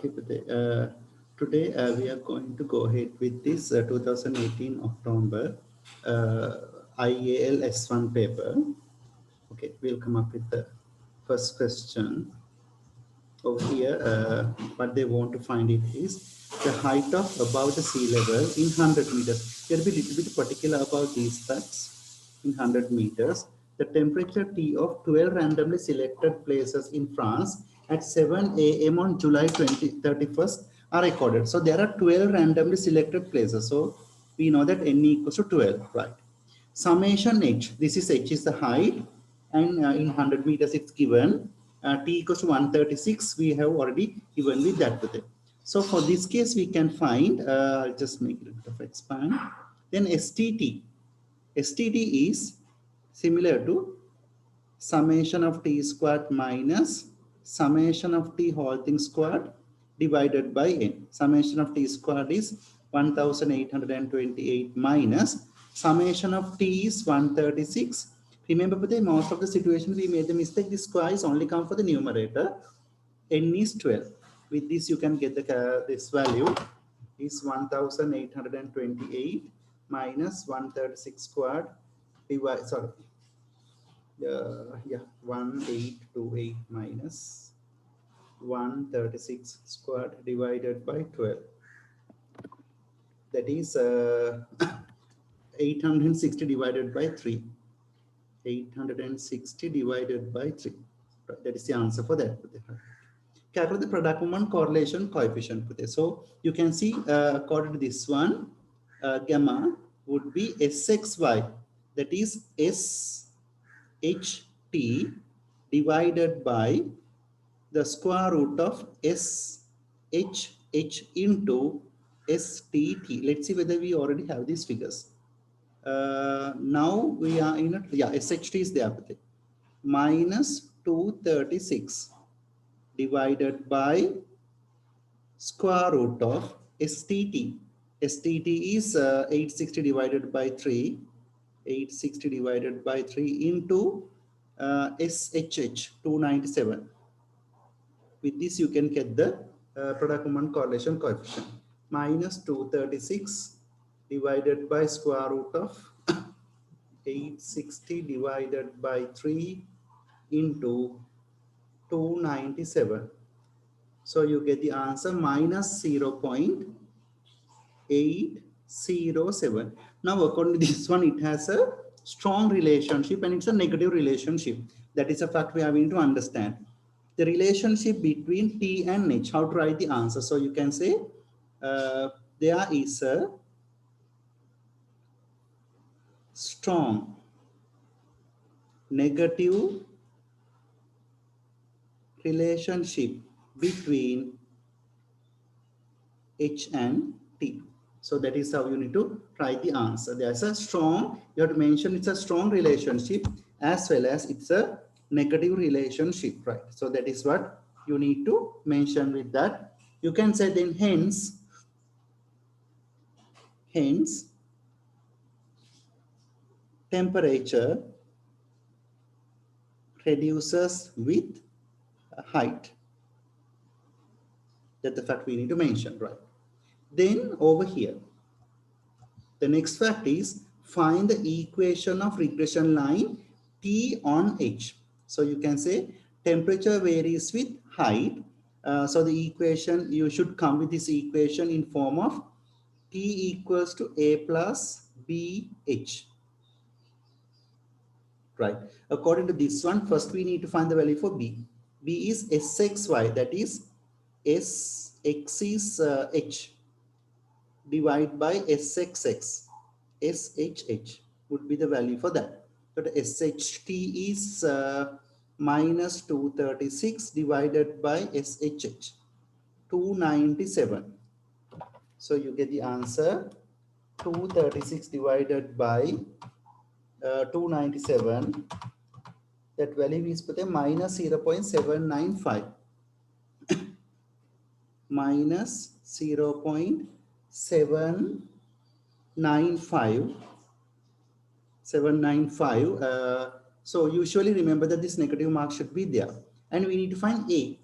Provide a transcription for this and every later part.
Okay, but today we are going to go ahead with this 2018 October IAL S1 paper. Okay, we'll come up with the first question. Over here, what they want to find it is the height of above the sea level in 100 meters. You'll be a little bit particular about these facts in 100 meters. The temperature T of 12 randomly selected places in France at 7 a.m. on July 31st are recorded. So there are 12 randomly selected places. So we know that N equals to 12, right? Summation h, this is h is the height, and in 100 meters it's given t equals to 136. We have already given with that with it. So for this case we can find, I'll just make it a bit of expand, then STT is similar to summation of t squared minus summation of t whole thing squared divided by n. Summation of t squared is 1828 minus summation of t is 136. Remember, most of the situations we made the mistake, this square is only come for the numerator. N is 12. With this you can get the this value is 1828 minus 136 squared divide, sorry, yeah, 1828 minus 136 squared divided by 12. That is 860 divided by 3. 860 divided by 3. That is the answer for that. Calculate the product moment correlation coefficient. So you can see according to this one, gamma would be Sxy. That is SHT divided by the square root of SHH into STT. Let's see whether we already have these figures. Now we are in it. Yeah, SHT is there. Minus 236 divided by square root of STT. STT is 860 divided by 3. 860 divided by 3 into SHH 297. With this you can get the product moment correlation coefficient. Minus 236 divided by square root of 860 divided by 3 into 297. So you get the answer minus 0.807. Now according to this one, it has a strong relationship and it's a negative relationship. That is a fact we are going to understand. The relationship between T and H, how to write the answer. So you can say there is a strong negative relationship between H and T. So that is how you need to write the answer. There's a strong, you have to mention it's a strong relationship as well as it's a negative relationship, right? So that is what you need to mention with that. You can say then hence temperature reduces with height. That's the fact we need to mention, right? Then over here, the next fact is find the equation of regression line T on H. So you can say temperature varies with height. So the equation, you should come with this equation in form of T equals to A plus BH. Right. According to this one, first we need to find the value for B. B is Sxy, that is Sx is H divided by Sxx. SHH would be the value for that. So the SHT is minus 236 divided by SHH, 297. So you get the answer 236 divided by 297. That value is minus 0.795. Minus 0.795. So usually remember that this negative mark should be there. And we need to find A.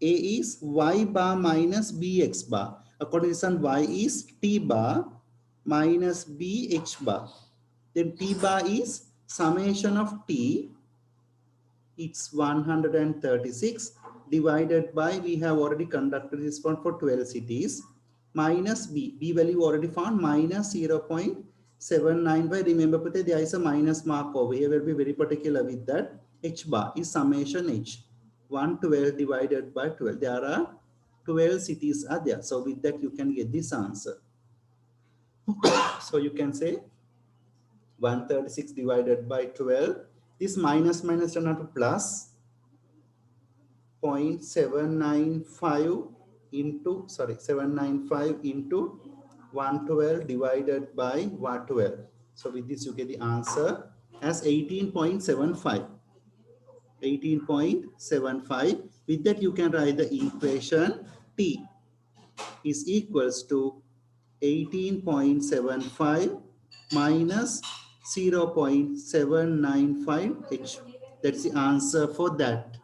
A is y bar minus bx bar. According to this one, y is t bar minus bh bar. Then t bar is summation of t, it's 136 divided by, we have already conducted this one for 12 cities, minus b value already found, minus 0.795. Remember, there is a minus mark over here. We'll be very particular with that. H bar is summation h, 112 divided by 12. There are 12 cities are there. So with that, you can get this answer. So you can say 136 divided by 12. This minus turn out to plus 0.795 into, 795 into 112 divided by 112. So with this, you get the answer as 18.75. 18.75. With that, you can write the equation T is equals to 18.75 minus 0.795 H. That's the answer for that.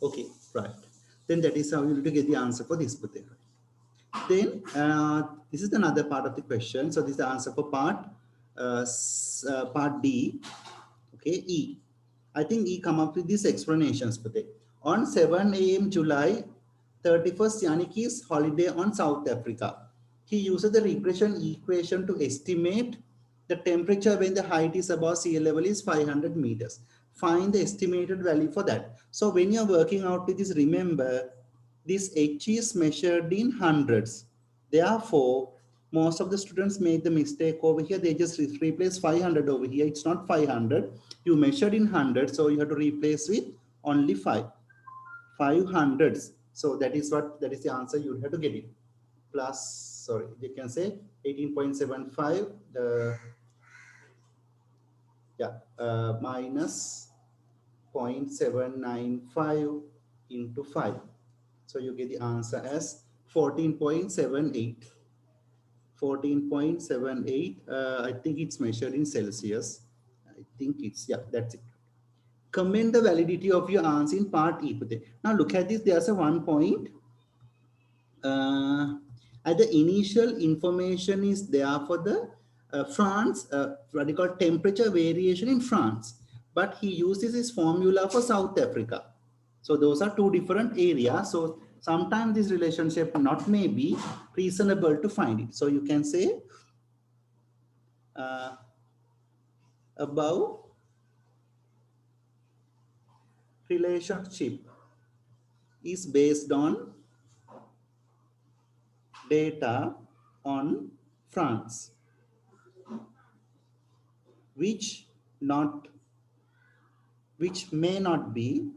Okay, right. Then that is how you will get the answer for this particular. Then this is another part of the question. So this is the answer for part part D. Okay, E. I think E come up with these explanations. On 7 a.m. July 31st, Yannicki's holiday on South Africa. He uses the regression equation to estimate the temperature when the height is above sea level is 500 meters. Find the estimated value for that. So when you're working out with this, remember this H is measured in hundreds. Therefore, most of the students make the mistake over here. They just replace 500 over here. It's not 500. You measured in 100, so you have to replace with only 500s. So that is the answer you have to get it. Plus, sorry, you can say 18.75. Minus 0.795 into 5. So you get the answer as 14.78. 14.78. I think it's measured in Celsius. I think it's, yeah, that's it. Comment the validity of your answer in part E. Now look at this. There's a 1 point. At the initial information is there for the France, what you call temperature variation in France. But he uses his formula for South Africa. So those are two different areas. So sometimes this relationship not may be reasonable to find it. So you can say above relationship is based on data on France, which may not be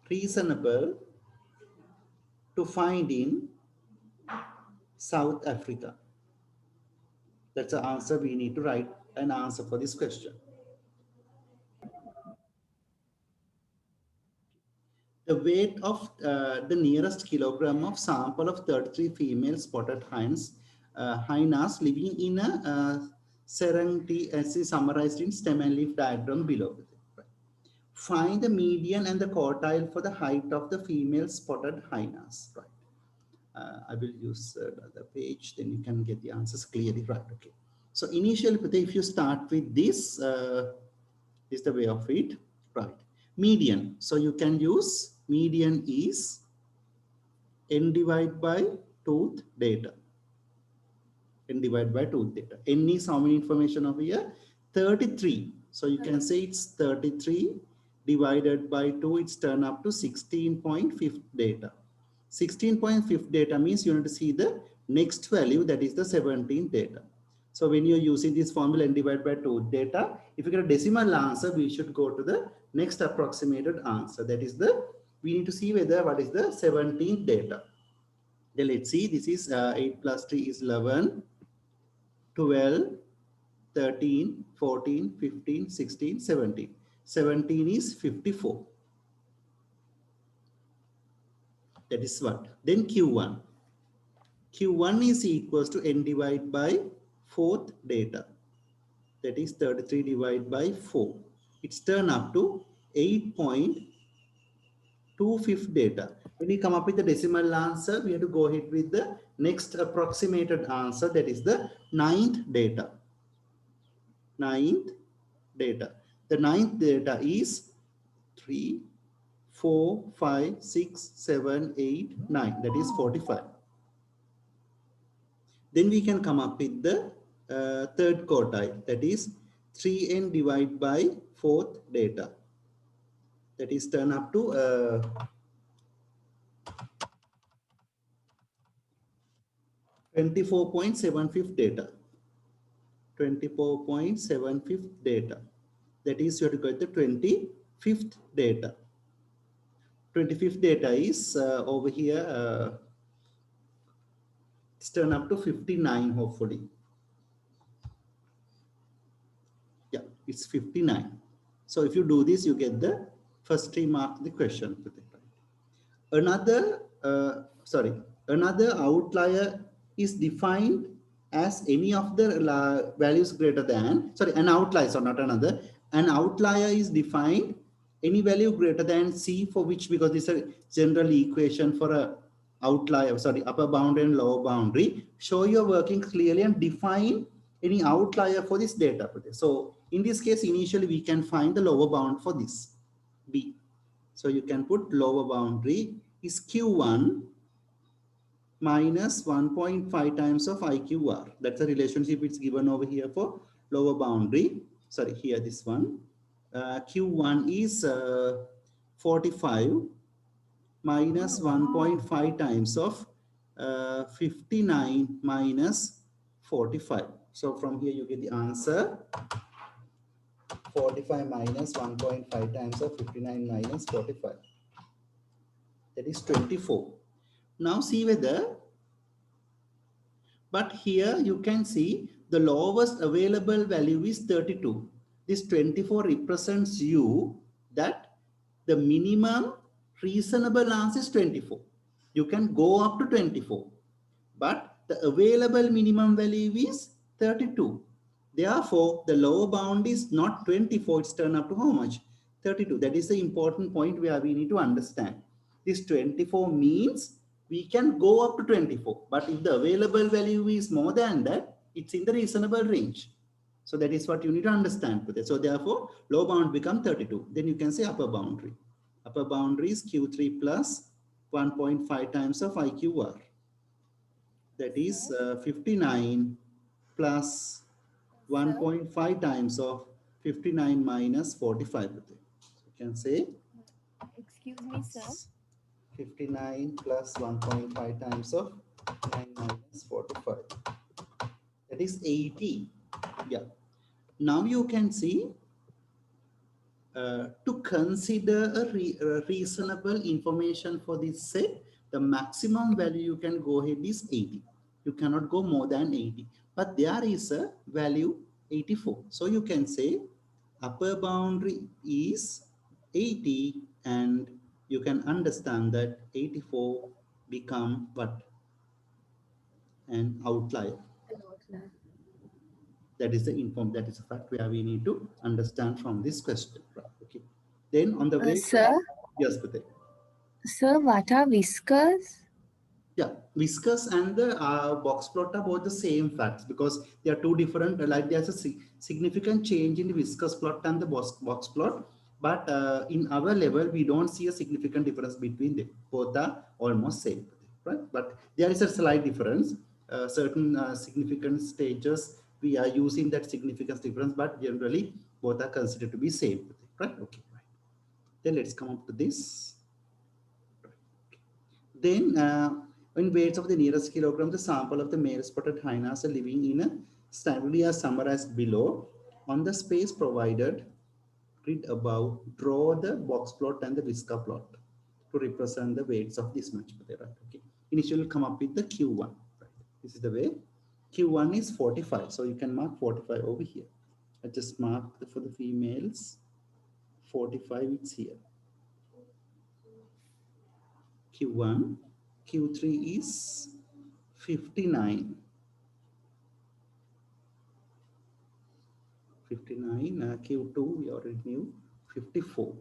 reasonable to find in South Africa. That's the answer. We need to write an answer for this question. The weight of the nearest kilogram of sample of 33 female spotted hyenas living in a Serengeti, as is summarized in stem and leaf diagram below. Find the median and the quartile for the height of the female spotted hyenas. Right. I will use the page, then you can get the answers clearly. Right. Okay. So initially, if you start with this, is the way of it. Right. Median. So you can use median is n divided by tooth data. N divided by tooth data. N is how many information over here? 33. So you can say it's 33 divided by 2. It's turned up to 16.5 data. 16.5 data means you need to see the next value, that is the 17 data. So when you're using this formula n divided by 2 data, if you get a decimal answer, we should go to the next approximated answer. That is we need to see whether what is the 17th data. Then let's see, this is 8 plus 3 is 11, 12, 13, 14, 15, 16, 17. 17 is 54. That is what? Then Q1. Q1 is equals to n divided by fourth data. That is 33 divided by 4. It's turned up to 8.25 data. When we come up with the decimal answer, we have to go ahead with the next approximated answer. That is the ninth data. Ninth data. The ninth data is 3, 4, 5, 6, 7, 8, 9. That is 45. Then we can come up with the third quartile. That is 3n divided by fourth data. That is turn up to 24.75 data. 24.75 data. That is you have to get the 25th data. 25th data is over here. It's turn up to 59 hopefully. Yeah, it's 59. So if you do this, you get the first 3 mark the question. Another another outlier is defined as any of the values greater than, an outlier, so not another. An outlier is defined any value greater than C, for which, because this is a general equation for a outlier, upper boundary and lower boundary. Show your working clearly and define any outlier for this data. So in this case, initially we can find the lower bound for this B. So you can put lower boundary is Q1 minus 1.5 times of IQR. That's a relationship it's given over here for lower boundary. Sorry, here this one. Q1 is 45 minus 1.5 times of 59 minus 45. So from here you get the answer 45 minus 1.5 times of 59 minus 45. That is 24. Now see whether, but here you can see the lowest available value is 32. This 24 represents you that the minimum reasonable answer is 24. You can go up to 24, but the available minimum value is 32. Therefore, the lower bound is not 24, it's turned up to how much? 32. That is the important point where we need to understand. This 24 means we can go up to 24, but if the available value is more than that, it's in the reasonable range. So that is what you need to understand. So therefore, low bound become 32. Then you can say upper boundary. Upper boundary is Q3 plus 1.5 times of IQR. That is 59 plus 1.5 times of 59 minus 45. So you can say, excuse me, sir. 59 plus 1.5 times of 9 minus 45. That is 80. Yeah. Now you can see to consider a reasonable information for this set, the maximum value you can go ahead is 80. You cannot go more than 80. But there is a value 84. So you can say upper boundary is 80 and you can understand that 84 become what? An outlier. That is the that is a fact where we need to understand from this question. Right? Okay. Then on the way, Sir, yes, Pate. sir, what are whiskers? Yeah, whiskers and the box plot are both the same facts because they are two different. Like there's a significant change in the whiskers plot and the box plot, but in our level we don't see a significant difference between them. Both are almost same, right? But there is a slight difference. Certain significant stages we are using that significance difference, but generally both are considered to be same, right? Okay, right. Then let's come up to this. Then, in weights of the nearest kilogram, the sample of the male spotted hyenas are living in a stability are summarized below. On the space provided, read above, draw the box plot and the whisker plot to represent the weights of this much. Right? Okay. Initially, come up with the Q1. Right? This is the way. Q1 is 45, so you can mark 45 over here. I just marked for the females. 45 it's here. Q1, Q3 is 59. 59, Q2, we already knew. 54.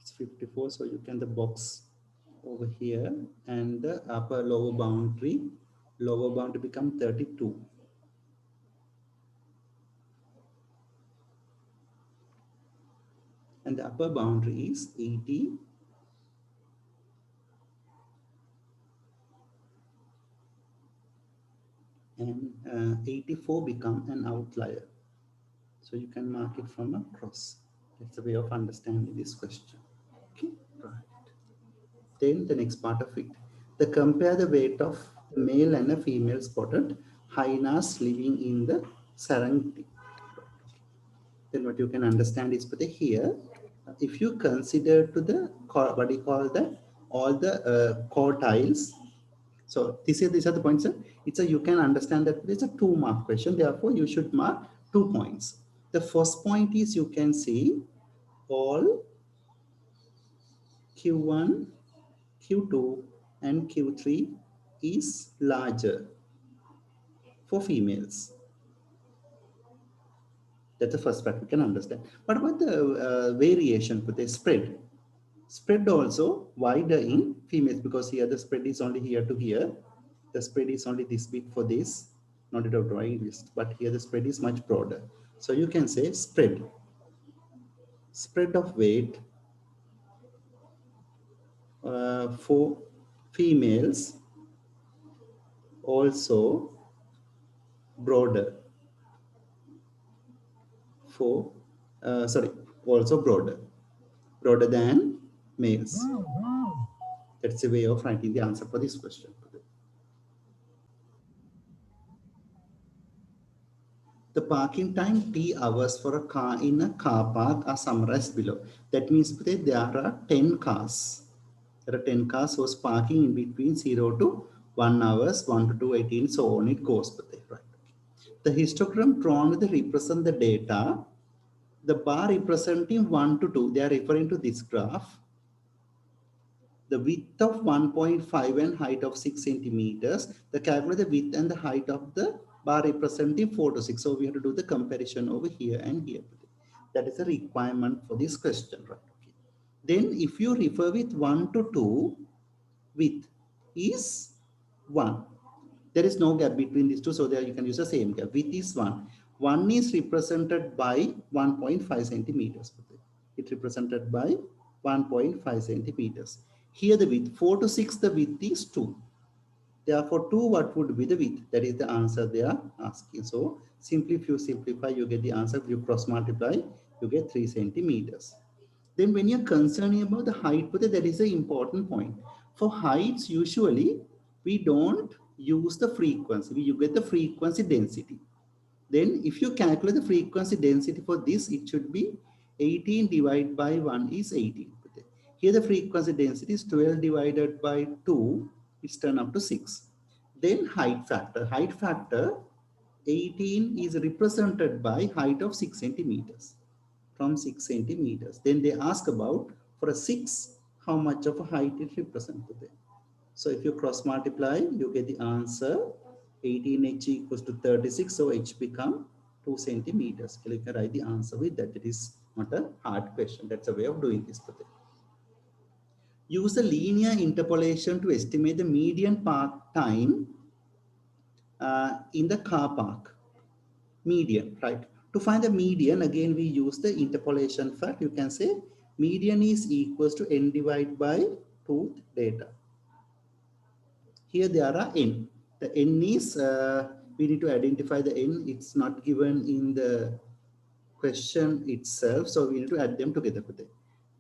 It's 54, so you can the box over here and the upper lower boundary become 32. And the upper boundary is 80. And 84 become an outlier. So you can mark it from a cross. That's a way of understanding this question. Okay, right. Then the next part of it. The compare the weight of the male and a female spotted hyenas living in the Serengeti. Then what you can understand is, but here, if you consider to the, what do you call that, all the quartiles. So these are the points. It's a, you can understand that it's a 2-mark question. Therefore, you should mark 2 points. The first point is you can see all Q1, Q2, and Q3 is larger for females. That's the first fact we can understand. What about the variation with the spread? Spread also wider in females, because here the spread is only here to here. The spread is only this big for this, not at all drawing list, but here the spread is much broader. So you can say spread of weight for females also broader for, also broader than males. That's a way of writing the answer for this question. The parking time T hours for a car in a car park are summarized below. That means there are 10 cars. There are 10 cars who's parking in between 0 to 1 hours, 1 to 2, 18, so on it goes. Right. The histogram drawn to represent the data. The bar representing 1 to 2, they are referring to this graph. The width of 1.5 and height of 6 centimeters. The calculate the width and the height of the bar representing 4 to 6. So we have to do the comparison over here and here. That is a requirement for this question, right? Okay. Then if you refer with 1 to 2, width is 1. There is no gap between these two, so there you can use the same gap. Width is 1. 1 is represented by 1.5 centimeters. It represented by 1.5 centimeters. Here the width, 4 to 6, the width is 2. Therefore, 2, what would be the width? That is the answer they are asking. So simply if you simplify, you get the answer. If you cross multiply, you get 3 centimeters. Then when you're concerning about the height, that is an important point. For heights, usually we don't use the frequency. You get the frequency density. Then if you calculate the frequency density for this, it should be 18 divided by 1 is 18. Here the frequency density is 12 divided by 2, it's turned up to 6. Then height factor. Height factor 18 is represented by height of 6 centimeters. From 6 centimeters. Then they ask about for a 6, how much of a height it represents. So if you cross multiply, you get the answer 18h equals to 36. So h become 2 centimeters. You can write the answer with that. It is not a hard question. That's a way of doing this. Use a linear interpolation to estimate the median park time in the car park. Median, right? To find the median, again, we use the interpolation fact. You can say median is equals to n divided by 2 data. Here there are n. The n is, we need to identify the n. It's not given in the question itself. So we need to add them together.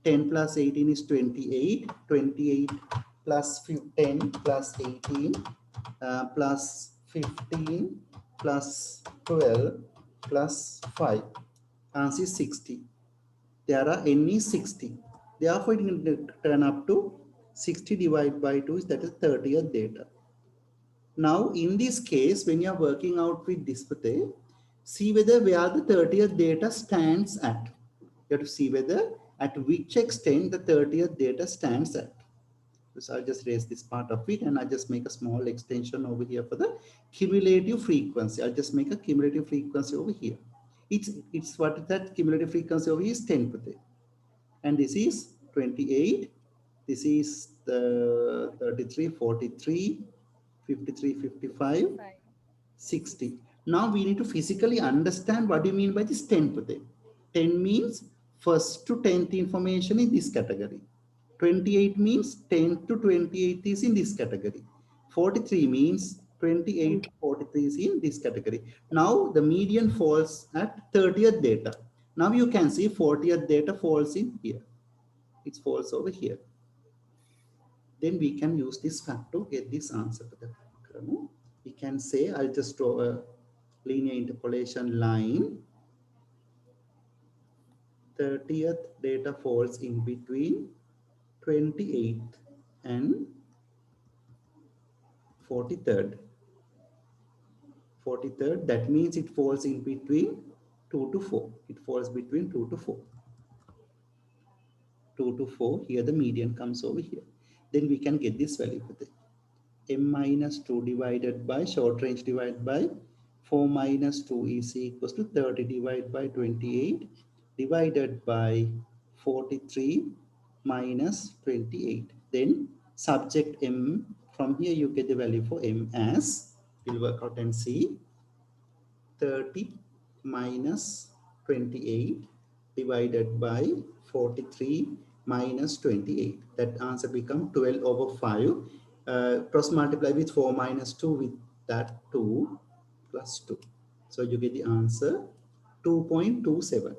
10 plus 18 is 28. 28 plus 10 plus 18 plus 15 plus 12 plus 5. Answer is 60. There are n is 60. Therefore, it can turn up to 60 divided by 2 is that is 30th data. Now, in this case, when you are working out with this, see whether where the 30th data stands at. You have to see whether at which extent the 30th data stands at. So I'll just erase this part of it and I'll just make a small extension over here for the cumulative frequency. I'll just make a cumulative frequency over here. It's what is that cumulative frequency over here is 10 per day. And this is 28. This is the 33, 43, 53, 55, 60. Now we need to physically understand what do you mean by this 10 per day. 10 means first to 10th information in this category. 28 means 10 to 28 is in this category. 43 means 28 to 43 is in this category. Now the median falls at 30th data. Now you can see 40th data falls in here. It falls over here. Then we can use this fact to get this answer to the problem. We can say, I'll just draw a linear interpolation line. 30th data falls in between 28th and 43rd. 43rd, that means it falls in between 2 to 4. It falls between 2 to 4. 2 to 4, here the median comes over here. Then we can get this value for the m minus 2 divided by short range divided by 4 minus 2 is equals to 30 divided by 28 divided by 43 minus 28. Then subject m, from here you get the value for m as, we'll work out and see, 30 minus 28 divided by 43 minus 28. That answer becomes 12 over 5. Cross multiply with 4 minus 2 with that 2 plus 2. So you get the answer 2.27.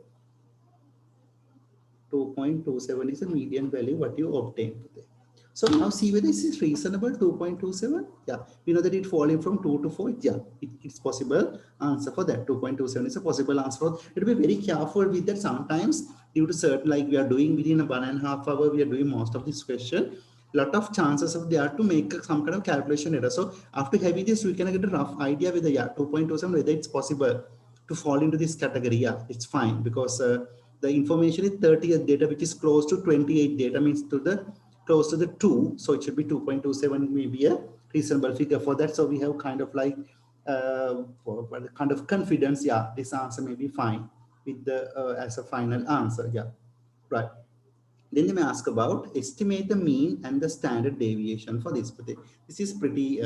2.27 is the median value what you obtain today. So now see whether this is reasonable, 2.27. Yeah, we know that it falling from 2 to 4. Yeah, it's possible answer for that. 2.27 is a possible answer. You have to be very careful with that. Sometimes due to certain, like we are doing within a 1.5 hour, we are doing most of this question. Lot of chances of there to make some kind of calculation error. So after having this, we can get a rough idea whether 2.27 whether it's possible to fall into this category. Yeah, it's fine because the information is 30th data, which is close to 28 data, means to the close to the 2. So it should be 2.27 maybe a reasonable figure for that. So we have kind of like kind of confidence. Yeah, this answer may be fine with the as a final answer. Yeah, right. Then they may ask about estimate the mean and the standard deviation for this. This is pretty,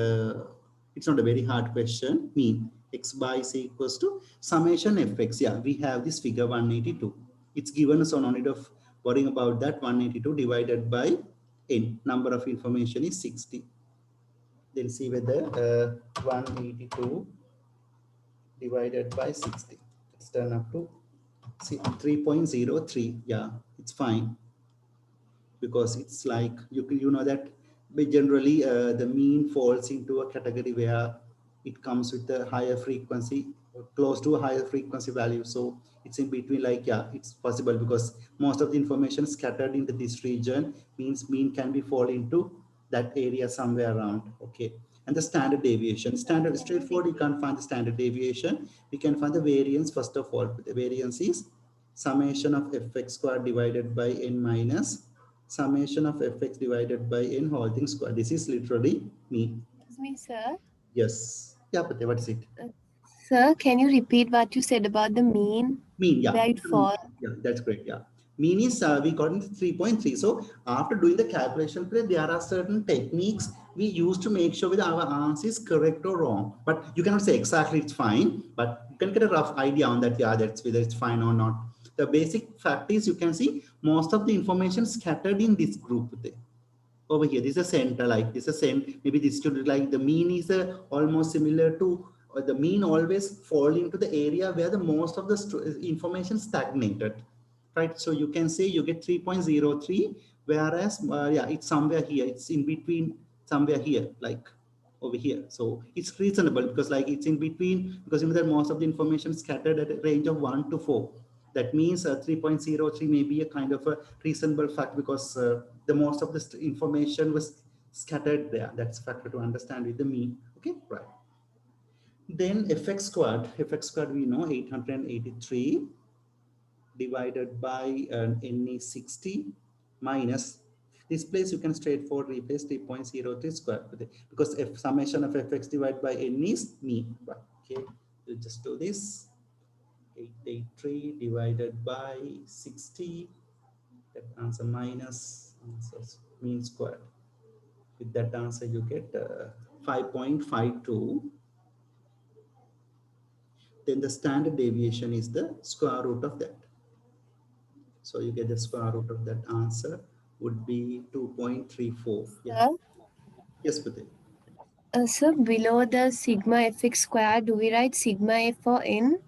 it's not a very hard question. Mean x bar is equals to summation fx. Yeah, we have this figure 182. It's given, so no need of worrying about that. 182 divided by n, number of information is 60. Then see whether 182 divided by 60. Let's turn up to see 3.03. Yeah, it's fine, because it's like you know that generally the mean falls into a category where it comes with a higher frequency, close to a higher frequency value. So it's in between, like, yeah, it's possible because most of the information scattered into this region, means mean can be fall into that area somewhere around. Okay. And the standard deviation, standard straightforward, you can't find the standard deviation. We can find the variance. First of all, the variance is summation of fx squared divided by n minus summation of fx divided by n whole thing square. This is literally mean. Excuse me, sir. Yes. Yeah, but what is it? Sir, can you repeat what you said about the mean? Mean, yeah. Where it fall? Yeah, that's great. Yeah. Mean is we got into 3.3. So after doing the calculation, there are certain techniques we use to make sure whether our answer is correct or wrong. But you cannot say exactly it's fine, but you can get a rough idea on that. Yeah, that's whether it's fine or not. The basic fact is you can see most of the information scattered in this group there. Over here, this is a center, like this is a center. Maybe this should like the mean is almost similar to the mean always fall into the area where the most of the information stagnated, right? So you can say you get 3.03, whereas yeah, it's somewhere here. It's in between somewhere here, like over here. So it's reasonable because like it's in between, because you know that most of the information scattered at a range of 1 to 4. That means 3.03 may be a kind of a reasonable fact because the most of the information was scattered there. That's a factor to understand with the mean. Okay, right. Then fx squared we know 883 divided by n is 60 minus This place you can straightforward replace 3.03 square because f summation of fx divided by n is mean. Right. Okay, you just do this. 883 divided by 60. That answer minus answer mean square. With that answer, you get 5.52. Then the standard deviation is the square root of that. So you get the square root of that answer would be 2.34. Yeah. Sir, Yes, Pute. sir, below the sigma fx square, do we write sigma f for n?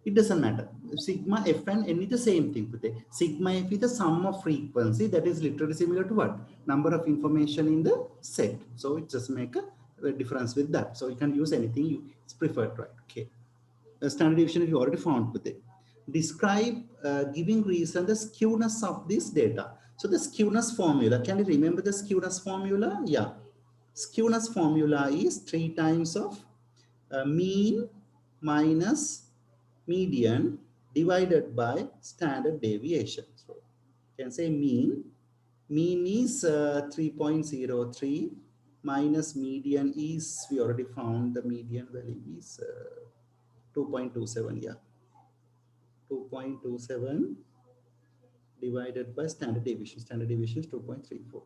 It doesn't matter. Sigma f and n is the same thing. Pute. Sigma f is the sum of frequency that is literally similar to what? Number of information in the set. So it just make a difference with that. So you can use anything it's preferred, right? Okay. Standard deviation you already found with it. Describe giving reason the skewness of this data. So the skewness formula, can you remember the skewness formula? Yeah. Skewness formula is 3 times of mean minus median divided by standard deviation. So you can say mean is 3.03 minus median is, we already found the median value is 2.27. Yeah, 2.27 divided by standard deviation. Standard deviation is 2.34.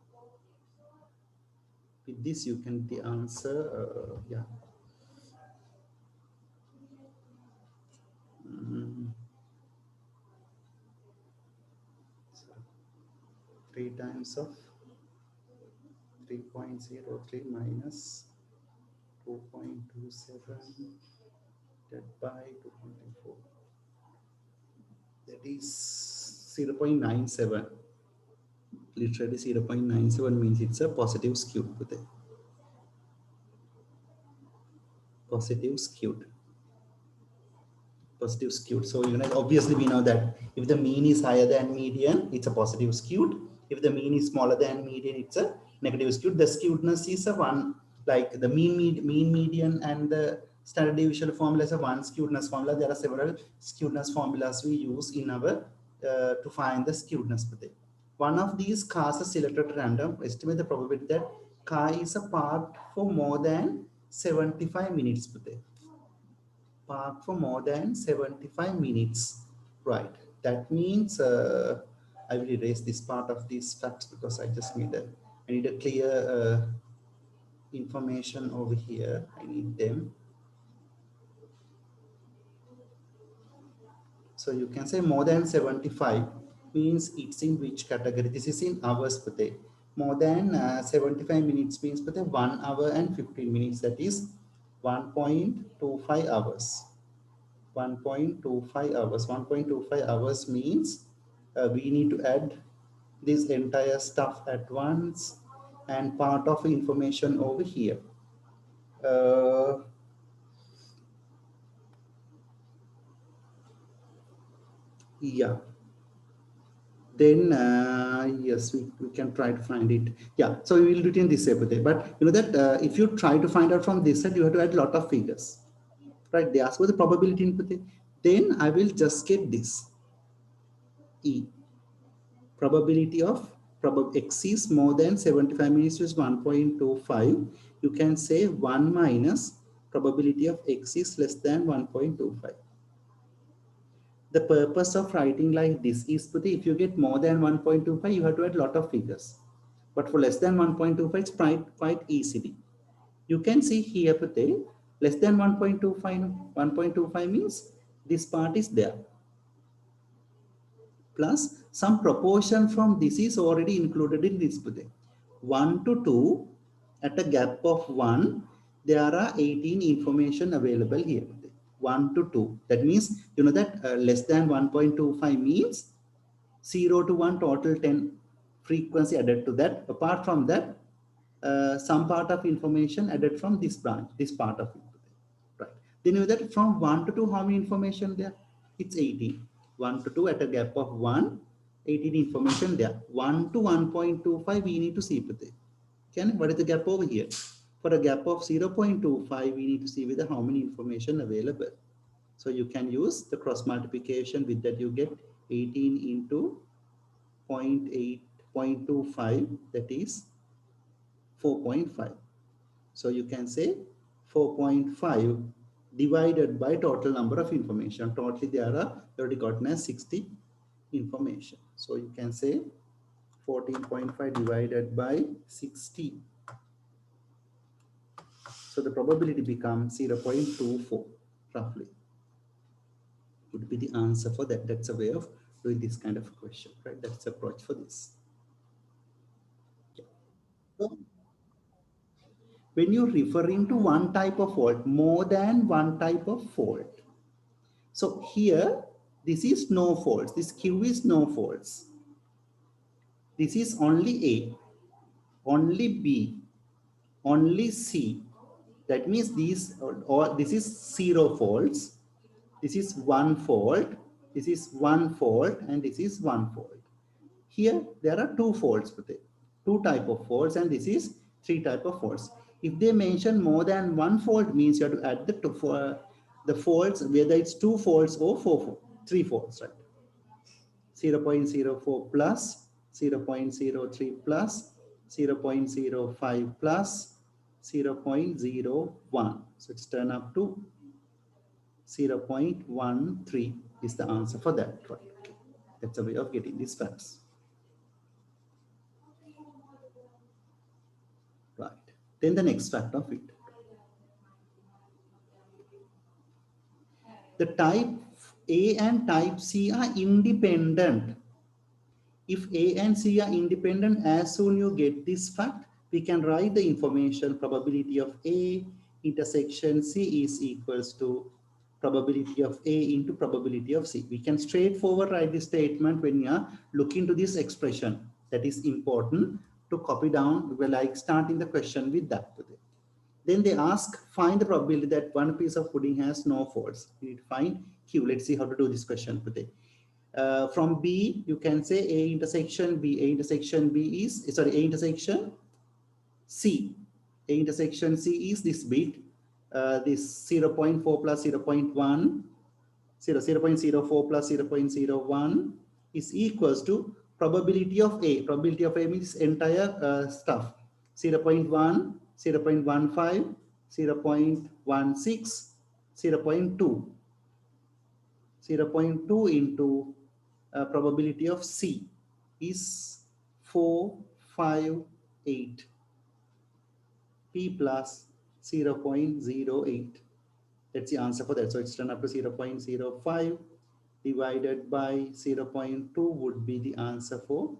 With this you can the answer. Yeah. 3 times of 3.03 minus 2.27 divided by 2.4. That is 0.97. Literally 0.97 means it's a positive skewed. Positive skewed. Positive skewed. So obviously we know that if the mean is higher than median, it's a positive skewed. If the mean is smaller than median, it's a negative skewed. The skewedness is a one, like the mean median and the standard deviation formula is a one skewedness formula. There are several skewedness formulas we use in our to find the skewedness. One of these cars is selected at random. Estimate the probability that car is a parked for more than 75 minutes. Park for more than 75 minutes. Right. That means I will erase this part of these facts because I just need a clear information over here. I need them. So you can say more than 75 means it's in which category? This is in hours per day. More than 75 minutes means per day 1 hour and 15 minutes. That is 1.25 hours. 1.25 hours. 1.25 hours means we need to add this entire stuff at once and part of information over here. Yeah. Then yes, we can try to find it. Yeah, so we will do it in this way. But you know that if you try to find out from this side, you have to add a lot of figures, right? They ask for the probability input. Then I will just get this E. Probability of x is more than 75 minutes is 1.25. You can say 1 minus probability of x is less than 1.25. The purpose of writing like this is if you get more than 1.25, you have to add a lot of figures. But for less than 1.25, it's quite easily. You can see here, less than 1.25. 1.25 means this part is there. Plus some proportion from this is already included in this. 1 to 2, at a gap of 1, there are 18 information available here. 1 to 2. That means, you know that less than 1.25 means 0 to 1 total 10 frequency added to that. Apart from that, some part of information added from this branch, this part of it. Right. Then you know that from 1 to 2, how many information there? It's 18. 1 to 2 at a gap of 1, 18 information there. 1 to 1.25, we need to see. What is the gap over here? For a gap of 0.25, we need to see whether how many information available. So you can use the cross multiplication. With that you get 18 into 0.8, 0.25, that is 4.5. So you can say 4.5 divided by total number of information. Totally there are already gotten as 60 information. So you can say 14.5 divided by 60. So the probability becomes 0.24 roughly. Would be the answer for that. That's a way of doing this kind of question, right? That's the approach for this. Yeah. So when you're referring to one type of fault, more than one type of fault. So here, this is no faults. This Q is no faults. This is only A, only B, only C. That means these, or this is 0 faults. This is 1 fault. This is 1 fault, and this is 1 fault. Here, there are 2 faults with it. 2 type of faults, and this is 3 type of faults. If they mention more than 1 fault, means you have to add the faults, whether it's 2 faults or 3 faults, right? 0.04 plus, 0.03 plus, 0.05 plus, 0.01. So it's turned up to 0.13 is the answer for that, right? That's a way of getting these facts. Right. Then the next fact of it. The type A and type C are independent. If A and C are independent, as soon you get this fact, we can write the information probability of A intersection C is equals to probability of A into probability of C. We can straightforward write this statement when you are looking to this expression. That is important to copy down. We like starting the question with that. Then they ask, find the probability that one piece of pudding has no faults. We need to find Q. Let's see how to do this question today. From B, you can say A intersection B. A intersection B is, sorry, A intersection C. A intersection C is this bit, this 0.4 plus 0.1, 0.04 plus 0.01 is equals to probability of A. Probability of A means entire stuff. 0.1, 0.15, 0.16, 0.2. 0.2 into probability of C is 458. P plus 0.08. That's the answer for that. So it's turned up to 0.05 divided by 0.2 would be the answer for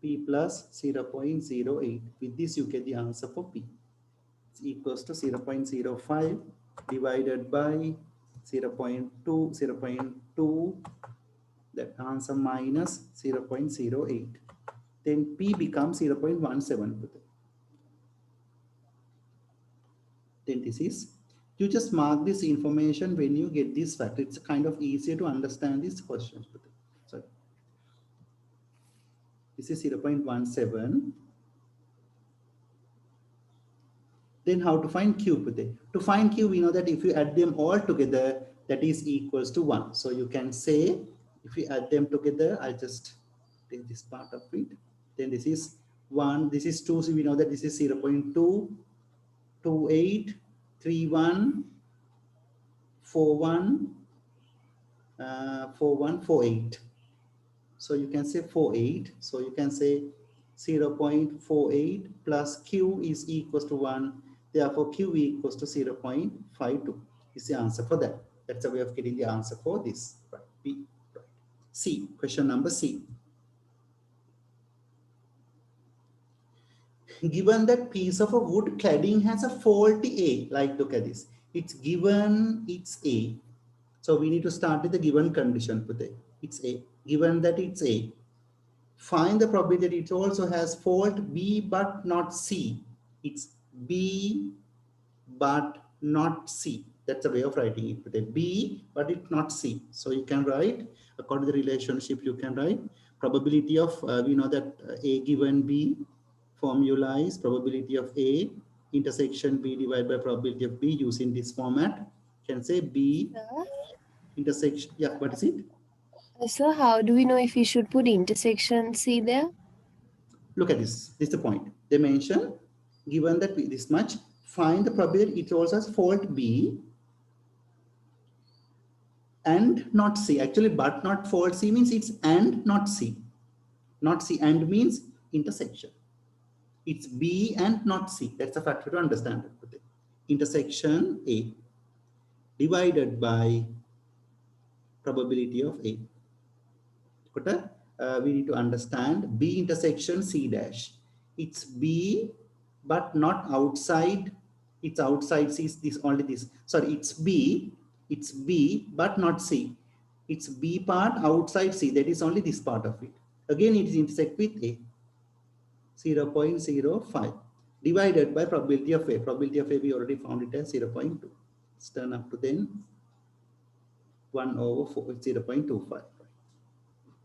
P plus 0.08. With this, you get the answer for P. It's equals to 0.05 divided by 0.2, 0.2, that answer minus 0.08. Then P becomes 0.17. Then this is, you just mark this information when you get this fact. It's kind of easier to understand these questions. Sorry. This is 0.17. Then how to find Q? To find Q, we know that if you add them all together, that is equals to 1. So you can say, if you add them together, I'll just take this part of it. Then this is 1, this is 2, so we know that this is 0.2, 28, 31, 41, 41, 48. So you can say 48. So you can say 0.48 plus Q is equals to 1. Therefore, Q equals to 0.52 is the answer for that. That's a way of getting the answer for this. Right. B. Right. C. Question number C. Given that piece of a wood cladding has a faulty A, like look at this. It's given it's A. So we need to start with the given condition. It's A. Given that it's A, find the probability that it also has fault B but not C. It's B but not C. That's a way of writing it. With a B but it's not C. So you can write, according to the relationship, you can write probability of, we know that A given B, formula is probability of A intersection B divided by probability of B using this format. You can say B intersection, yeah, what is it? So how do we know if we should put intersection C there? Look at this. This is the point. They mention, given that this much, find the probability it rolls as fault B and not C. Actually, but not fault C means it's and not C. Not C and means intersection. It's B and not C. That's a factor to understand. Intersection A divided by probability of A. We need to understand B intersection C dash. It's B, but not outside. It's outside C. This only this. Sorry, it's B. It's B, but not C. It's B part outside C. That is only this part of it. Again, it is intersect with A. 0.05 divided by probability of A. Probability of A, we already found it as 0.2. Let's turn up to then 1 over 4, 0.25.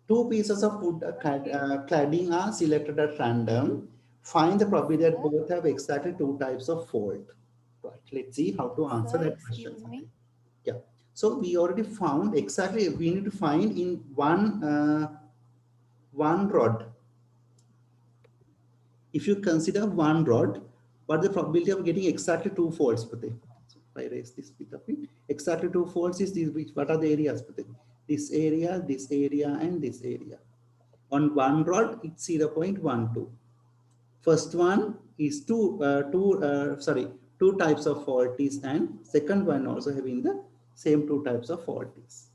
Two pieces of wood cladding are selected at random. Find the probability that both have exactly two types of fault. Right. Let's see how to answer that question. Yeah. So we already found exactly. We need to find in one rod. If you consider one rod, what the probability of getting exactly two faults? So if I raise this bit of it, exactly two faults is these. What are the areas? This area, and this area. On one rod, it's 0.12. First one is two types of faulties, and second one also having the same two types of faulties.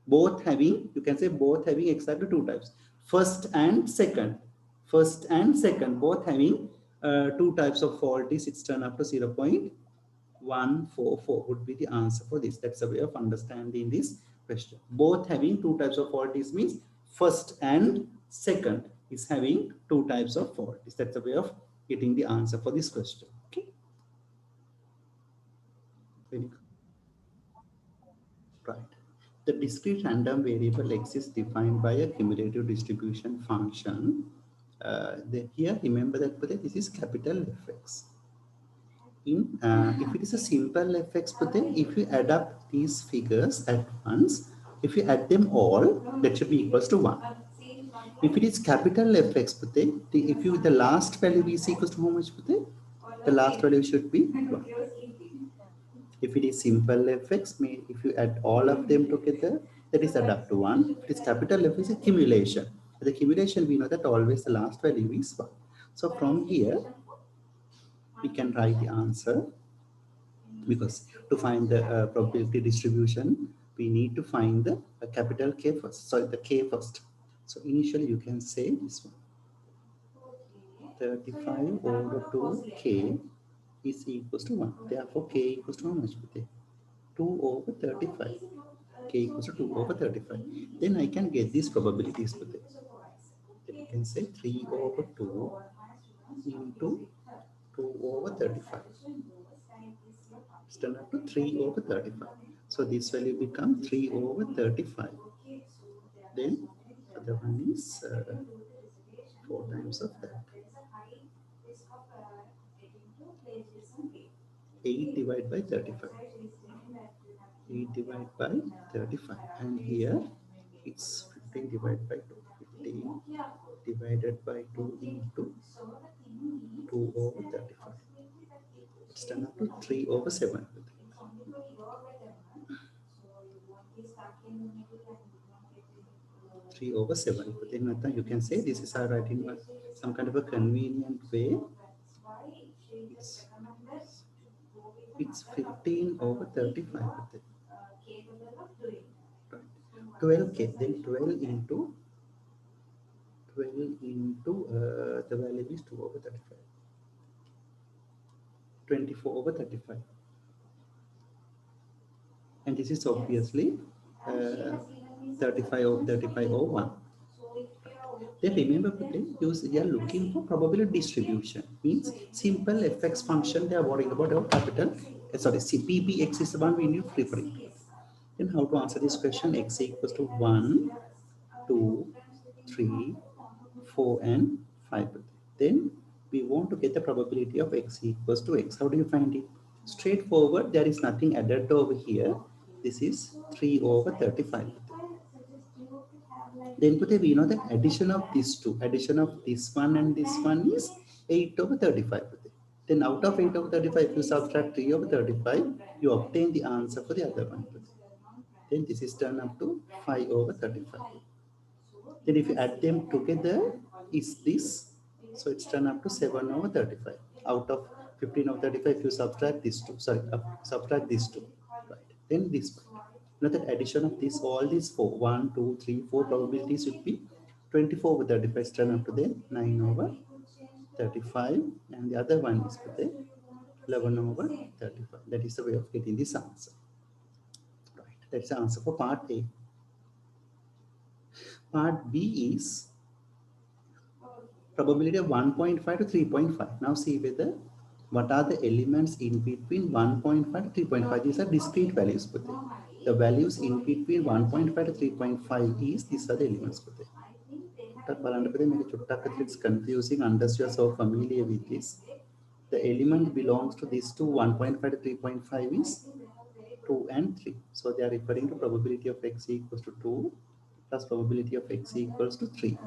Both having, you can say both having exactly two types. First and second, both having two types of faulties. It's turned up to 0.144 would be the answer for this. That's a way of understanding this question. Both having two types of faulties means first and second is having two types of faulties. That's a way of getting the answer for this question. Okay. Right. The discrete random variable x is defined by a cumulative distribution function. Here, remember that this is capital Fx. If it is a simple Fx, if you add up these figures at once, if you add them all, that should be equals to 1. If it is capital Fx, the last value is equals to how much? The last value should be 1. If it is simple Fx, if you add all of them together, that is add up to 1. If it is capital F, is accumulation. The accumulation, we know that always the last value is 1. So from here, we can write the answer, because to find the probability distribution, we need to find the capital K first. Sorry, the K first. So initially you can say this one. 35 over 2K is equals to 1. Therefore, K equals to how much? 2 over 35. K equals to 2 over 35. Then I can get these probabilities. Then you can say 3 over 2 into 2 over 35. It's turned up to 3 over 35. So this value becomes 3 over 35. Then other one is 4 times of that. 8 divided by 35. 8 divided by 35. And here it's 15 divided by 2. 15 divided by 2 into 2 over 35. It's turned up to 3 over 7. 3 over 7. But then you can say this is our writing some kind of a convenient way. It's 15 over 35. 12K, then 12 into the value is 2 over 35. 24 over 35. And this is obviously 35 over 35 over 1. Then remember, you are looking for probability distribution. Means simple Fx function, they are worrying about our capital. PPX is the one we need to refer it. Then how to answer this question? X equals to 1, 2, 3, 4, and 5. Then we want to get the probability of x equals to x. How do you find it? Straightforward, there is nothing added over here. This is 3 over 35. Then Pute, we know that addition of these two, addition of this one and this one is 8 over 35. Pute. Then out of 8 over 35, if you subtract 3 over 35, you obtain the answer for the other one. Pute. Then this is turned up to 5 over 35. Then if you add them together, is this? So it's turned up to 7 over 35. Out of 15 over 35, if you subtract these two, sorry, subtract these two, right? Then this one. Now the addition of this, all these four, 1, 2, 3, 4 probabilities would be 24 over 35 is turned up to then 9 over 35. And the other one is the 11 over 35. That is the way of getting this answer. Right. That's the answer for part A. Part B is probability of 1.5 to 3.5. Now see whether what are the elements in between 1.5 to 3.5. These are discrete values. The values in between 1.5 to 3.5 is these are the elements. It's confusing unless you are so familiar with this. The element belongs to these two, 1.5 to 3.5 is 2 and 3. So they are referring to probability of x equals to 2 plus probability of x equals to 3.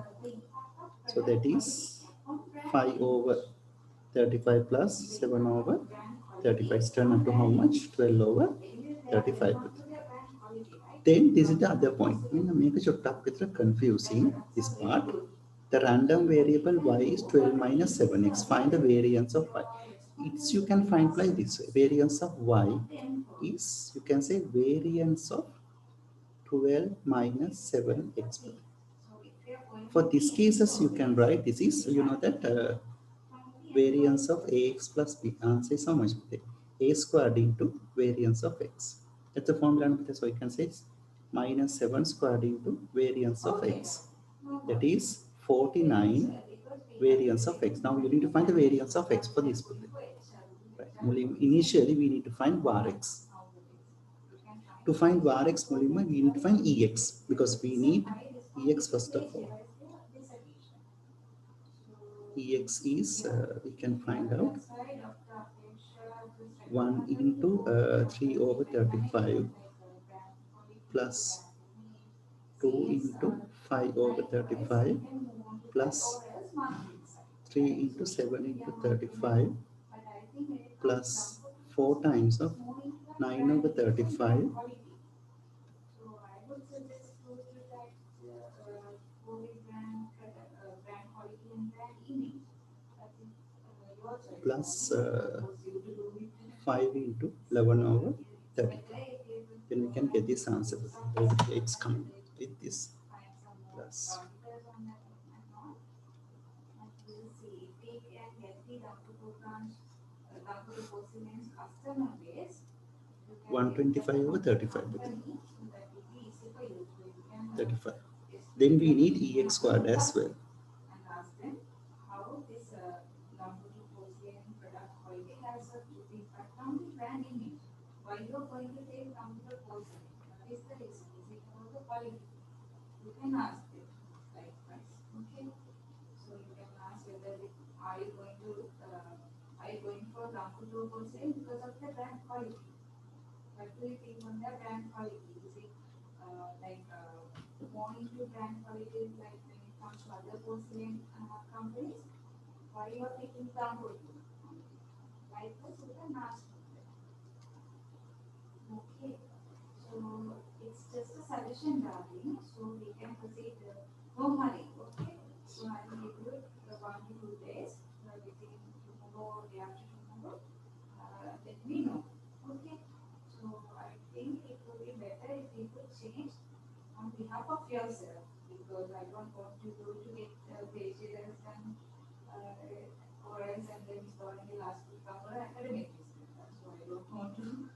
So that is 5 over 35 plus 7 over 35 is turned up to how much? 12 over 35. Then this is the other point. Make it confusing, this part. The random variable y is 12 minus 7x. Find the variance of y. It's, you can find like this way. Variance of y is, you can say variance of 12 minus 7x. For these cases, you can write this is, you know that variance of ax plus b. Answer is how much? A squared into variance of x. That's the formula. So you can say it's minus 7 squared into variance of x. That is 49 variance of x. Now you need to find the variance of x for this. Right. Initially, we need to find var x. To find var x, we need to find ex because we need ex first of all. Ex is, we can find out 1 into 3 over 35 plus 2 into 5 over 35 plus 3 into 7 into 35 plus 4 times of 9 over 35 plus 5 into 11 over 35. Then we can get this answer. It's coming with this plus. One 25 over 35. 35. Then we need ex squared as well. You can ask it likewise. Okay. So you can ask whether are you going for Lamputo wholesale because of the brand quality. What do you think on the brand quality? Is it more into brand quality like when it comes to other porcelain companies? Why you are taking Lamputo? Likewise, you can ask them. Okay. So it's just a suggestion, darling. So we can proceed. No hurry. Okay. So I will give you the 1 to 2 days. Within tomorrow or day after tomorrow. Let me know. Okay. So I think it would be better if you could change on behalf of yourself because I don't want you to get pages and or else and then starting the last week cover academic business. So I don't want to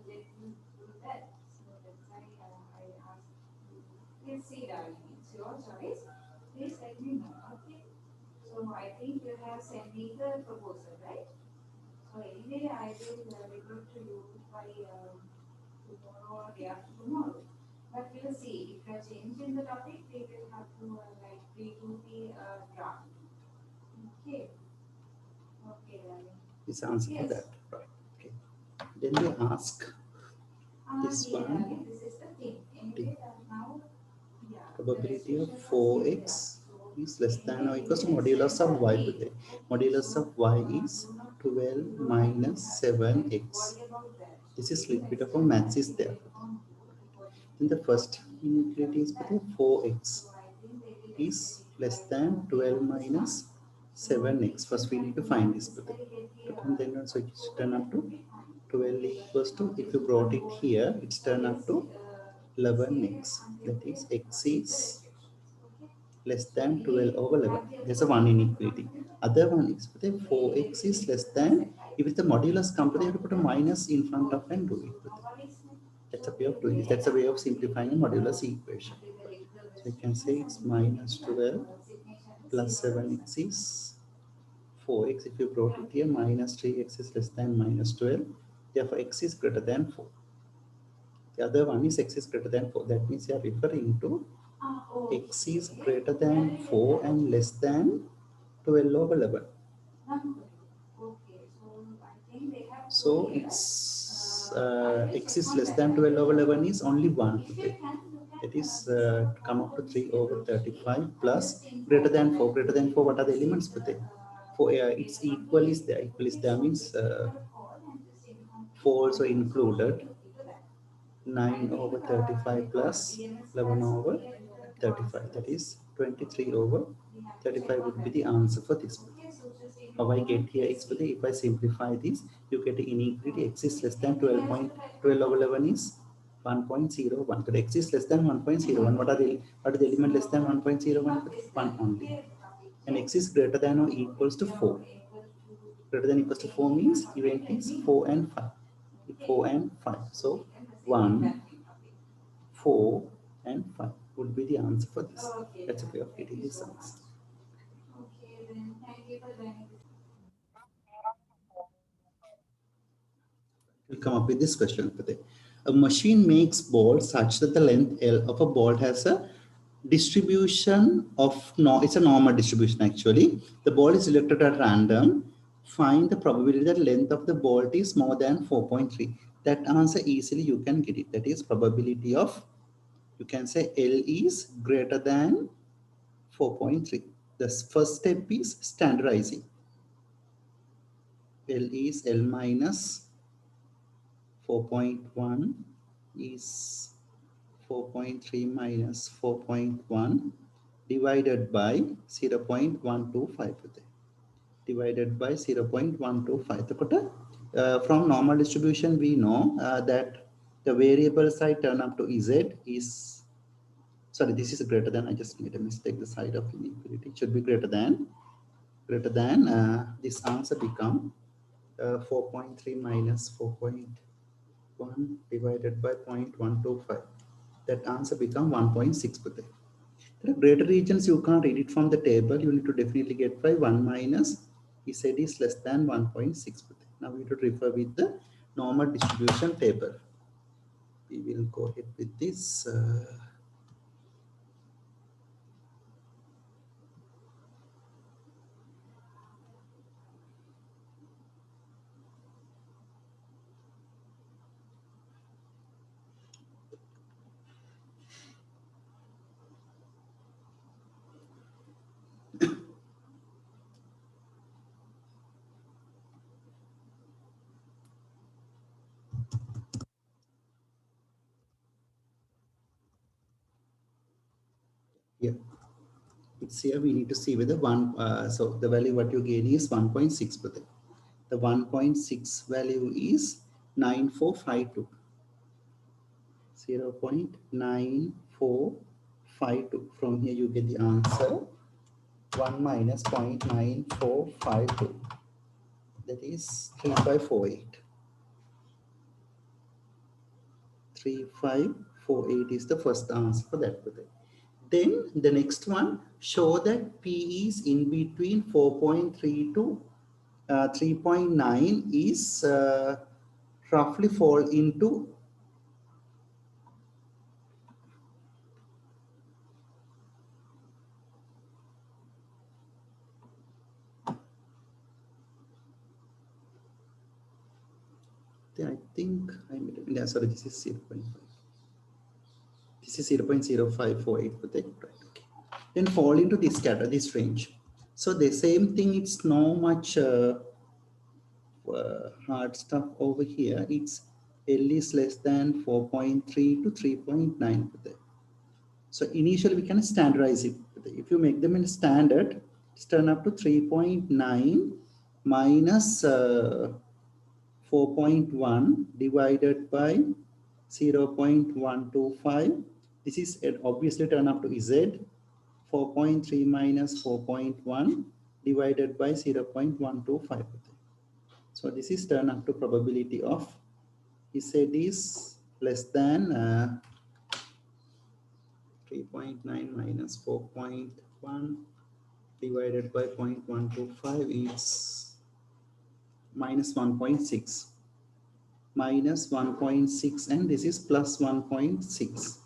let you do that. So that's why I asked you. Please see, darling. It's your choice. Please let me know. Okay. So I think you have sent me the proposal, right? So anyway, I will revert to you by tomorrow or day after tomorrow. But we'll see. If you are changing the topic, we will have to redo the draft. Okay. Okay, darling. This answer for that. Right. Okay. Then they ask this one. This is the thing. Anyway, now, yeah. probability of 4x is less than or equals to modulus of y today. Modulus of y is 12 minus 7x. This is little bit of a maths is there. Then the first inequality is 4x is less than 12 minus 7x. First we need to find this. And then also it's turn up to 12 equals to, if you brought it here, it's turn up to 11x. That is x is less than 12 over 11. There's a one inequality. Other one is 4x is less than, if it's the modulus company, you have to put a minus in front of and do it. That's a way of doing it. That's a way of simplifying a modulus equation. So you can say it's minus 12 plus 7x is 4x. If you brought it here, minus 3x is less than minus 12. Therefore, x is greater than 4. The other one is x is greater than 4. That means you are referring to x is greater than 4 and less than 12 over 11. So it's x is less than 12 over 11 is only 1. Okay. It is come up to 3 over 35 plus greater than 4. Greater than 4, what are the elements? For it's equal is there. Equal is there means 4 also included. 9 over 35 plus 11 over 35. That is 23 over 35 would be the answer for this. How I get here is, if I simplify this, you get inequality x is less than 12 over 11 is 1.01. So x is less than 1.01. What are the element less than 1.01? 1 only. And x is greater than or equals to 4. Greater than or equals to 4 means event is 4 and 5. 4 and 5. So 1, 4, and 5 would be the answer for this. That's a way of getting this answer. We'll come up with this question. A machine makes balls such that the length L of a ball has a distribution of, it's a normal distribution actually. The ball is selected at random. Find the probability that length of the ball is more than 4.3. That answer easily you can get it. That is probability of, you can say L is greater than 4.3. The first step is standardizing. L is L minus 4.1 is 4.3 minus 4.1 divided by 0.125. Divided by 0.125. From normal distribution, we know that the variable side turn up to Z is, sorry, this is greater than, I just made a mistake, the side of inequality. It should be greater than, this answer become 4.3 minus 4.1 divided by 0.125. That answer become 1.6. There are greater regions you can't read it from the table. You need to definitely get by 1 minus Z is less than 1.6. Now we need to refer with the normal distribution table. We will go ahead with this. Here, it's here we need to see whether so the value what you gain is 1.6. The 1.6 value is 9452. 0.9452. From here you get the answer 1 minus 0.9452. That is 3548. 3548 is the first answer for that. Then the next one, show that P is in between 4.3 to 3.9 is roughly fall into I think I made it. Yeah, sorry, this is 0.5. This is 0.0548. Right. Okay. Then fall into this category, this range. So the same thing, it's no much hard stuff over here. It's L is less than 4.3 to 3.9. So initially we can standardize it. If you make them in standard, it's turn up to 3.9 minus 4.1 divided by 0.125. This is obviously turn up to Z. 4.3 minus 4.1 divided by 0.125. So this is turn up to probability of Z is less than 3.9 minus 4.1 divided by 0.125 is minus 1.6. Minus 1.6 and this is plus 1.6.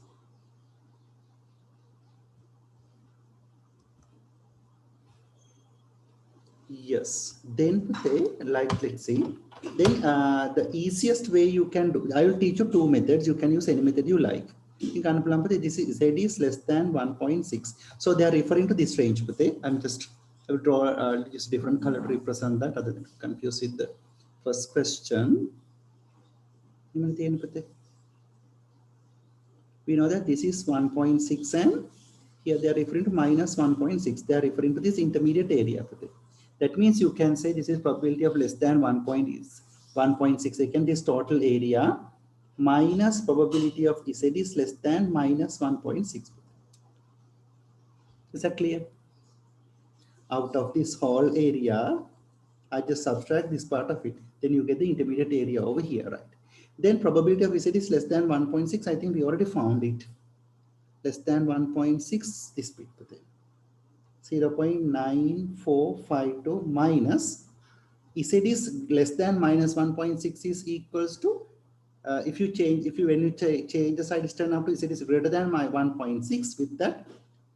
Yes, then let's see. Then the easiest way you can do, I will teach you two methods. You can use any method you like. In Kanapalampati, this is Z is less than 1.6. So they are referring to this range. I will draw just different color to represent that, other than confuse with the first question. We know that this is 1.6 and here they are referring to minus 1.6. They are referring to this intermediate area. That means you can say this is probability of less than 1.6. Again, this total area minus probability of Z is less than minus 1.6. Is that clear? Out of this whole area, I just subtract this part of it. Then you get the intermediate area over here, right? Then probability of Z is less than 1.6. I think we already found it. Less than 1.6, this bit. 0.9452 minus Z is less than minus 1.6 is equals to when you change the side turn up to Z is greater than my 1.6, with that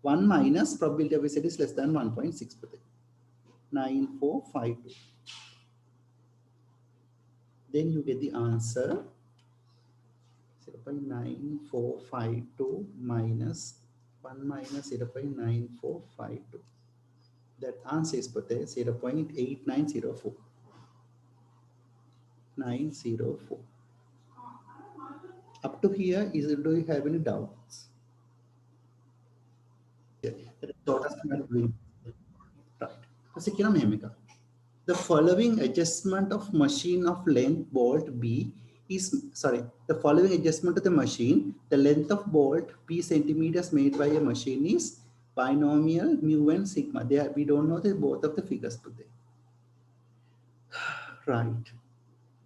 1 minus probability of Z is less than 1.6. 9452. Then you get the answer 0.9452 minus 1 minus 0.9452. That answer is 0.8904. 904. Up to here, do you have any doubts? Yeah. Right. The following adjustment of machine of length bolt B is, the following adjustment of the machine, the length of bolt P centimeters made by a machine is binomial mu and sigma. We don't know both of the figures today. Right.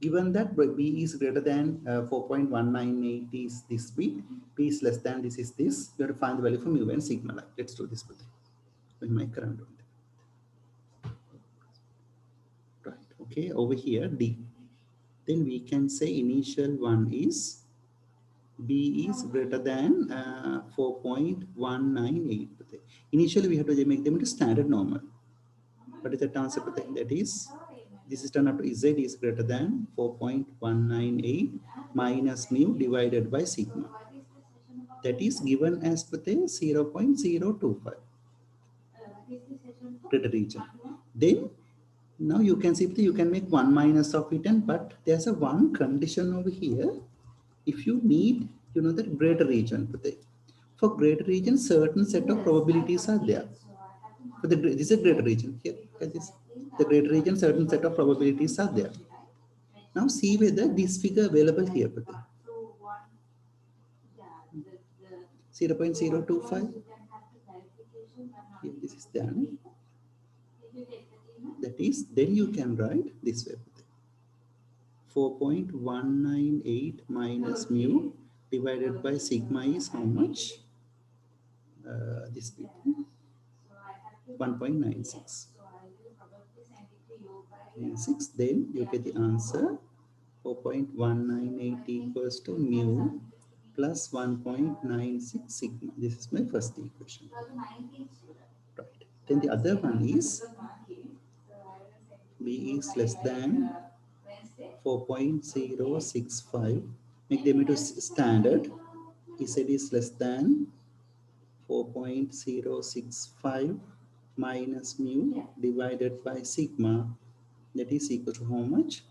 Given that B is greater than 4.198 is this B, P is less than this is this, we have to find the value for mu and sigma. Like, let's do this with my current one. Right. Okay. Over here, D. Then we can say initial one is B is greater than 4.198. Initially, we have to make them into standard normal. What is the answer? That is, this is turned up to Z is greater than 4.198 minus mu divided by sigma. That is given as 0.025. Greater region. Then now you can see you can make 1 minus of it, but there's a one condition over here. If you need, the greater region. For greater region, certain set of probabilities are there. This is a greater region. Here, the greater region, certain set of probabilities are there. Now see whether this figure available here. 0.025. Here, this is done. That is, then you can write this way. 4.198 minus mu divided by sigma is how much? This bit. 1.96. Then you get the answer 4.198 equals to mu plus 1.96 sigma. This is my first equation. Right. Then the other one is B is less than 4.065. Make them into standard. Z is less than 4.065 minus mu divided by sigma, that is equal to how much?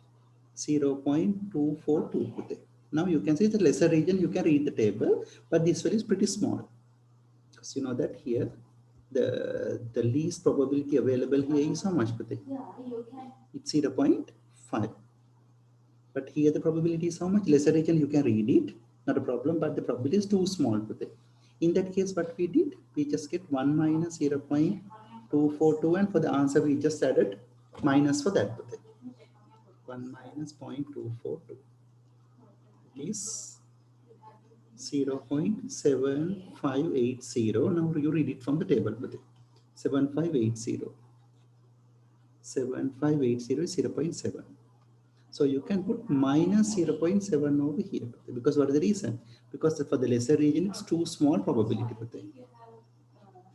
0.242. Now you can see the lesser region, you can read the table, but this one is pretty small. Because you know that here, the least probability available here is how much? It's 0.5. But here the probability is how much? Lesser region, you can read it, not a problem, but the probability is too small. In that case, what we did, we just get 1 minus 0.242, and for the answer, we just added minus for that. 1 minus 0.242 is 0.7580. Now you read it from the table. 7580. 7580 is 0.7. So you can put minus 0.7 over here, because what is the reason? Because for the lesser region, it's too small probability.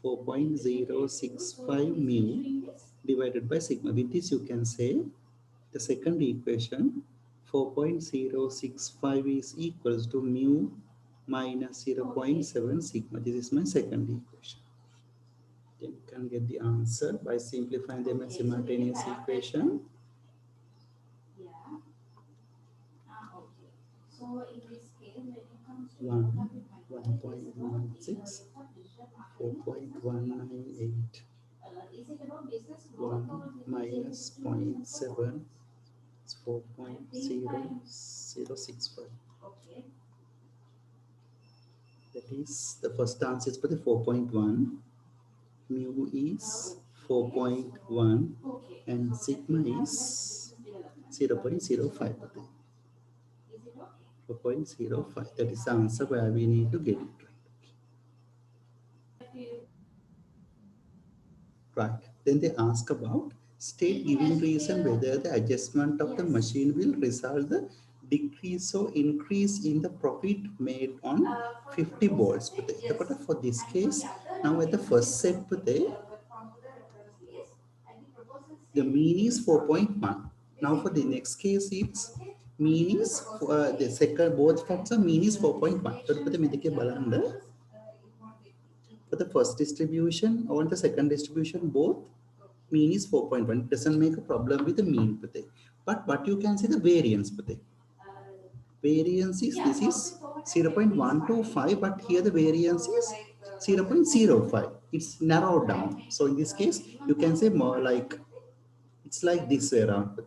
4.065 mu divided by sigma. With this, you can say the second equation, 4.065 is equals to mu minus 0.7 sigma. This is my second equation. Then you can get the answer by simplifying them as simultaneous equation. So in this case, when it comes to 1.16, 4.198, 1 minus 0.7, it's 4.0065. That is the first answer is for the 4.1. Mu is 4.1 and sigma is 0.05. 4.05. That is the answer where we need to get it right. Then they ask about state giving reason whether the adjustment of the machine will result the decrease or increase in the profit made on 50 balls. For this case, now at the first set, the mean is 4.1. Now for the next case, it's mean is the second, both facts are mean is 4.1. For the first distribution or the second distribution, both mean is 4.1. It doesn't make a problem with the mean. But what you can see the variance. Variance is, this is 0.125, but here the variance is 0.05. It's narrowed down. So in this case, you can say more like, it's like this way around.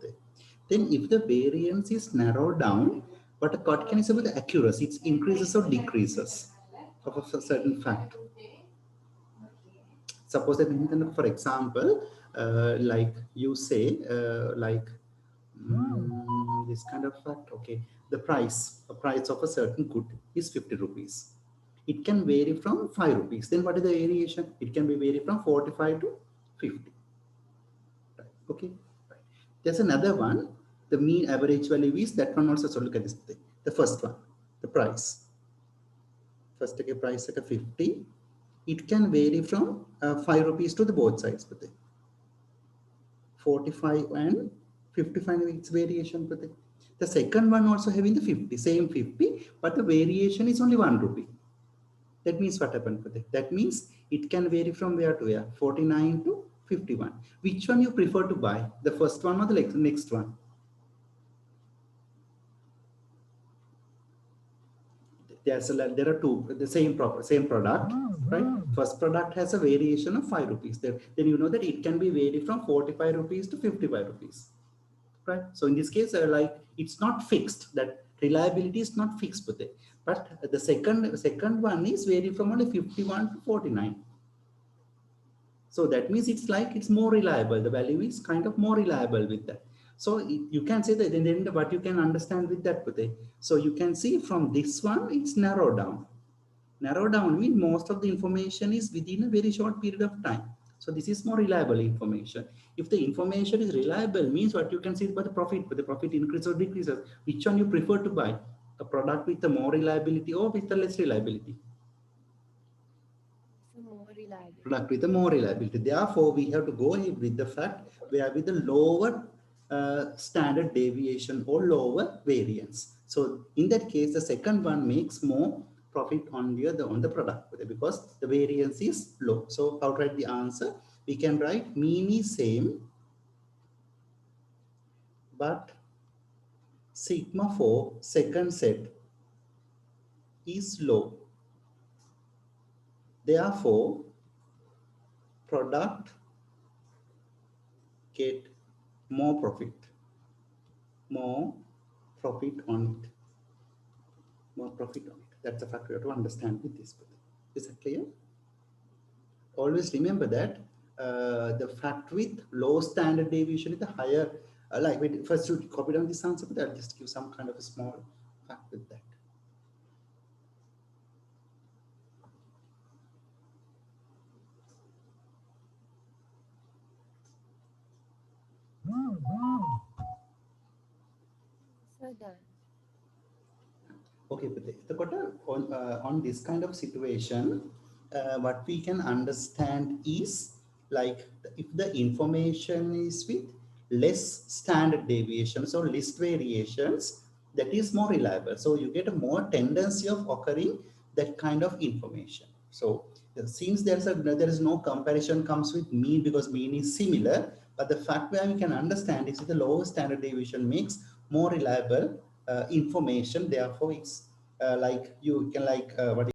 Then if the variance is narrowed down, but what can you say about the accuracy? It increases or decreases of a certain fact. Suppose that, for example, like you say, this kind of fact, okay, the price of a certain good is 50 rupees. It can vary from 5 rupees. Then what is the variation? It can be vary from 45 to 50. Right. Okay. Right. There's another one. The mean average value is that one also. So look at this thing. The first one, the price. First, take a price at a 50. It can vary from 5 rupees to the both sides. 45 and 55 its variation. The second one also having the 50, same 50, but the variation is only 1 rupee. That means what happened? That means it can vary from where to where? 49 to 51. Which one you prefer to buy? The first one or the next one? There are two, the same product, right? First product has a variation of 5 rupees. Then you know that it can be varied from 45 rupees to 55 rupees, right? So in this case, like it's not fixed. That reliability is not fixed with it. But the second one is varied from only 51 to 49. So that means it's like it's more reliable. The value is kind of more reliable with that. So you can say that, and then what you can understand with that. So you can see from this one, it's narrowed down. Narrowed down means most of the information is within a very short period of time. So this is more reliable information. If the information is reliable, means what you can see about the profit, but the profit increases or decreases. Which one you prefer to buy? A product with the more reliability or with the less reliability? More reliability. Product with the more reliability. Therefore, we have to go ahead with the fact where with the lower standard deviation or lower variance. So in that case, the second one makes more profit on the product because the variance is low. So how to write the answer? We can write mean is same, but sigma for second set is low. Therefore, product get more profit on it. More profit on it. That's a fact we have to understand with this. Is that clear? Always remember that the fact with low standard deviation is the higher, like we first to copy down this answer, but I'll just give some kind of a small fact with that. So done. Okay, but on this kind of situation, what we can understand is like if the information is with less standard deviations or least variations, that is more reliable. So you get a more tendency of occurring that kind of information. So since there is no comparison comes with mean because mean is similar, but the fact where we can understand is that the lower standard deviation makes more reliable information. Therefore, it's like you can like what